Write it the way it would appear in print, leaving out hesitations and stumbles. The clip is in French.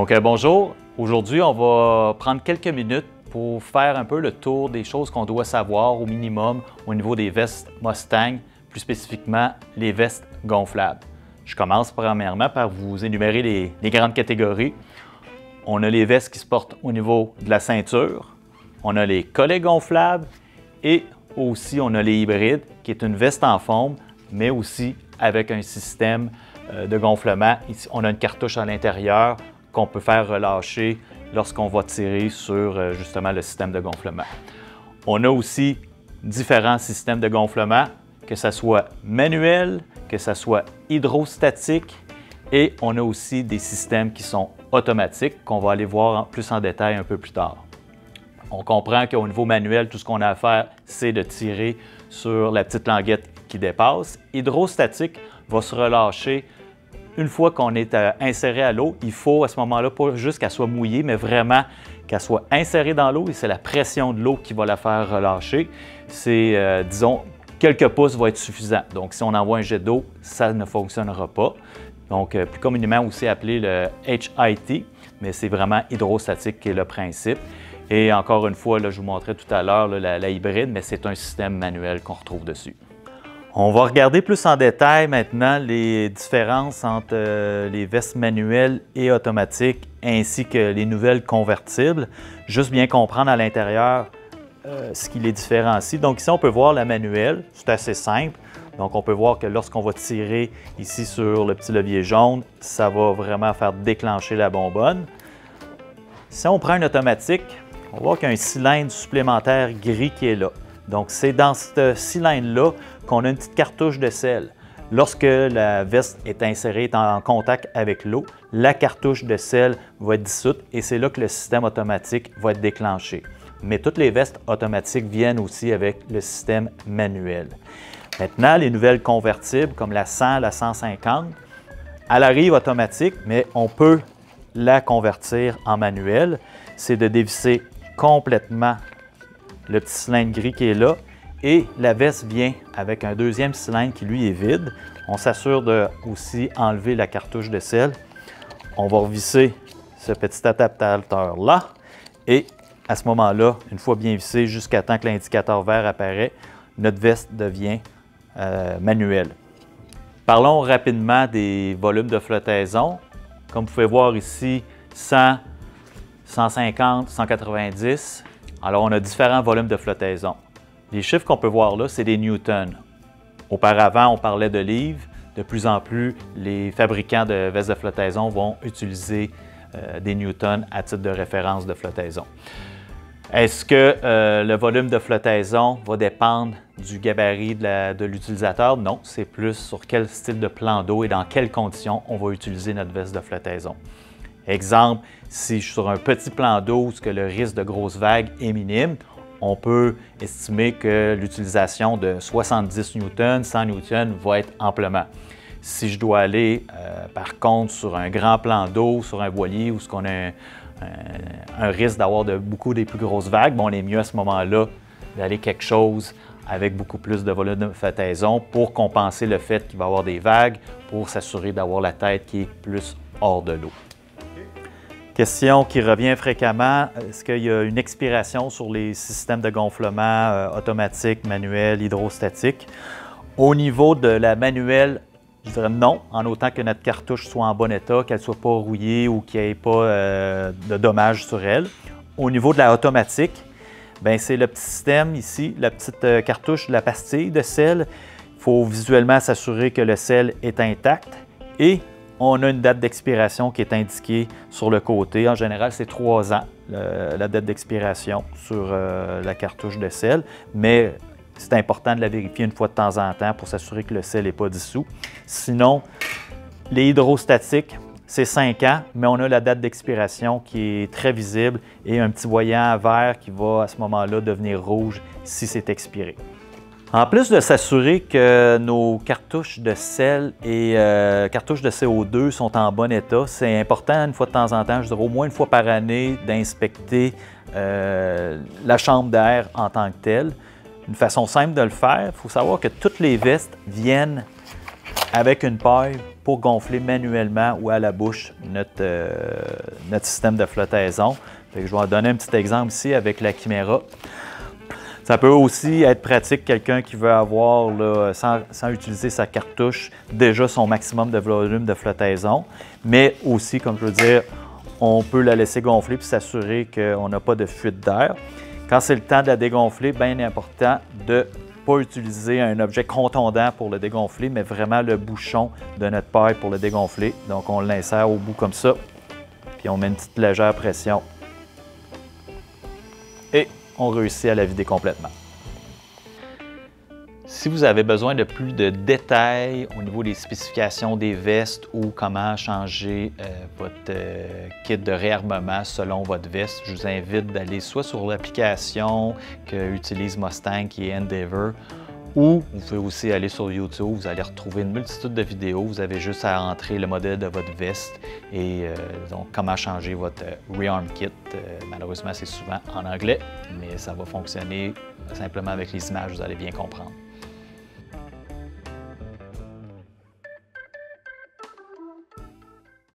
Donc bonjour, aujourd'hui on va prendre quelques minutes pour faire un peu le tour des choses qu'on doit savoir au minimum au niveau des vestes Mustang, plus spécifiquement les vestes gonflables. Je commence premièrement par vous énumérer les grandes catégories. On a les vestes qui se portent au niveau de la ceinture, on a les collets gonflables et aussi on a les hybrides qui est une veste en forme mais aussi avec un système de gonflement. Ici, on a une cartouche à l'intérieur qu'on peut faire relâcher lorsqu'on va tirer sur justement le système de gonflement. On a aussi différents systèmes de gonflement, que ce soit manuel, que ce soit hydrostatique, et on a aussi des systèmes qui sont automatiques qu'on va aller voir plus en détail un peu plus tard. On comprend qu'au niveau manuel, tout ce qu'on a à faire, c'est de tirer sur la petite languette qui dépasse. Hydrostatique va se relâcher une fois qu'on est inséré à l'eau. Il faut à ce moment-là, pas juste qu'elle soit mouillée, mais vraiment qu'elle soit insérée dans l'eau et c'est la pression de l'eau qui va la faire relâcher. C'est, disons, quelques pouces va être suffisant. Donc, si on envoie un jet d'eau, ça ne fonctionnera pas. Donc, plus communément aussi appelé le HIT, mais c'est vraiment hydrostatique qui est le principe. Et encore une fois, là, je vous montrais tout à l'heure la hybride, mais c'est un système manuel qu'on retrouve dessus. On va regarder plus en détail maintenant les différences entre les vestes manuelles et automatiques ainsi que les nouvelles convertibles. Juste bien comprendre à l'intérieur ce qui les différencie. Donc ici, on peut voir la manuelle, c'est assez simple. Donc on peut voir que lorsqu'on va tirer ici sur le petit levier jaune, ça va vraiment faire déclencher la bonbonne. Si on prend une automatique, on voit qu'il y a un cylindre supplémentaire gris qui est là. Donc c'est dans ce cylindre-là qu'on a une petite cartouche de sel. Lorsque la veste est insérée, est en contact avec l'eau, la cartouche de sel va être dissoute et c'est là que le système automatique va être déclenché. Mais toutes les vestes automatiques viennent aussi avec le système manuel. Maintenant, les nouvelles convertibles comme la 100, la 150, elle arrive automatique, mais on peut la convertir en manuel. C'est de dévisser complètement le petit cylindre gris qui est là et la veste vient avec un deuxième cylindre qui lui est vide. On s'assure de aussi enlever la cartouche de sel. On va revisser ce petit adaptateur là et à ce moment-là, une fois bien vissé jusqu'à temps que l'indicateur vert apparaît, notre veste devient manuelle. Parlons rapidement des volumes de flottaison. Comme vous pouvez voir ici, 100, 150, 190. Alors, on a différents volumes de flottaison. Les chiffres qu'on peut voir là, c'est des newtons. Auparavant, on parlait de livres. De plus en plus, les fabricants de vestes de flottaison vont utiliser des newtons à titre de référence de flottaison. Est-ce que le volume de flottaison va dépendre du gabarit de l'utilisateur? Non, c'est plus sur quel style de plan d'eau et dans quelles conditions on va utiliser notre veste de flottaison. Exemple, si je suis sur un petit plan d'eau où le risque de grosses vagues est minime, on peut estimer que l'utilisation de 70 newtons, 100 newtons va être amplement. Si je dois aller, par contre, sur un grand plan d'eau, sur un voilier où on a un risque d'avoir beaucoup des plus grosses vagues, bon, on est mieux à ce moment-là d'aller quelque chose avec beaucoup plus de volume de flottaison pour compenser le fait qu'il va y avoir des vagues, pour s'assurer d'avoir la tête qui est plus hors de l'eau. Question qui revient fréquemment, est-ce qu'il y a une expiration sur les systèmes de gonflement automatique, manuel, hydrostatique? Au niveau de la manuelle, je dirais non, en autant que notre cartouche soit en bon état, qu'elle ne soit pas rouillée ou qu'il n'y ait pas de dommages sur elle. Au niveau de la automatique, c'est le petit système ici, la petite cartouche de la pastille de sel. Il faut visuellement s'assurer que le sel est intact et on a une date d'expiration qui est indiquée sur le côté. En général, c'est 3 ans, la date d'expiration sur la cartouche de sel, mais c'est important de la vérifier une fois de temps en temps pour s'assurer que le sel n'est pas dissous. Sinon, les hydrostatiques, c'est 5 ans, mais on a la date d'expiration qui est très visible et un petit voyant vert qui va à ce moment-là devenir rouge si c'est expiré. En plus de s'assurer que nos cartouches de sel et cartouches de CO2 sont en bon état, c'est important une fois de temps en temps, je dirais au moins une fois par année, d'inspecter la chambre d'air en tant que telle. Une façon simple de le faire, il faut savoir que toutes les vestes viennent avec une paille pour gonfler manuellement ou à la bouche notre système de flottaison. Je vais vous donner un petit exemple ici avec la Chimera. Ça peut aussi être pratique, quelqu'un qui veut avoir, là, sans utiliser sa cartouche, déjà son maximum de volume de flottaison. Mais aussi, comme je veux dire, on peut la laisser gonfler puis s'assurer qu'on n'a pas de fuite d'air. Quand c'est le temps de la dégonfler, bien important de ne pas utiliser un objet contondant pour le dégonfler, mais vraiment le bouchon de notre paille pour le dégonfler. Donc, on l'insère au bout comme ça, puis on met une petite légère pression. Et on réussit à la vider complètement. Si vous avez besoin de plus de détails au niveau des spécifications des vestes ou comment changer votre kit de réarmement selon votre veste, je vous invite d'aller soit sur l'application qu'utilise Mustang qui est Endeavor, ou vous pouvez aussi aller sur YouTube, vous allez retrouver une multitude de vidéos. Vous avez juste à entrer le modèle de votre veste et donc comment changer votre Rearm Kit. Malheureusement, c'est souvent en anglais, mais ça va fonctionner simplement avec les images, vous allez bien comprendre.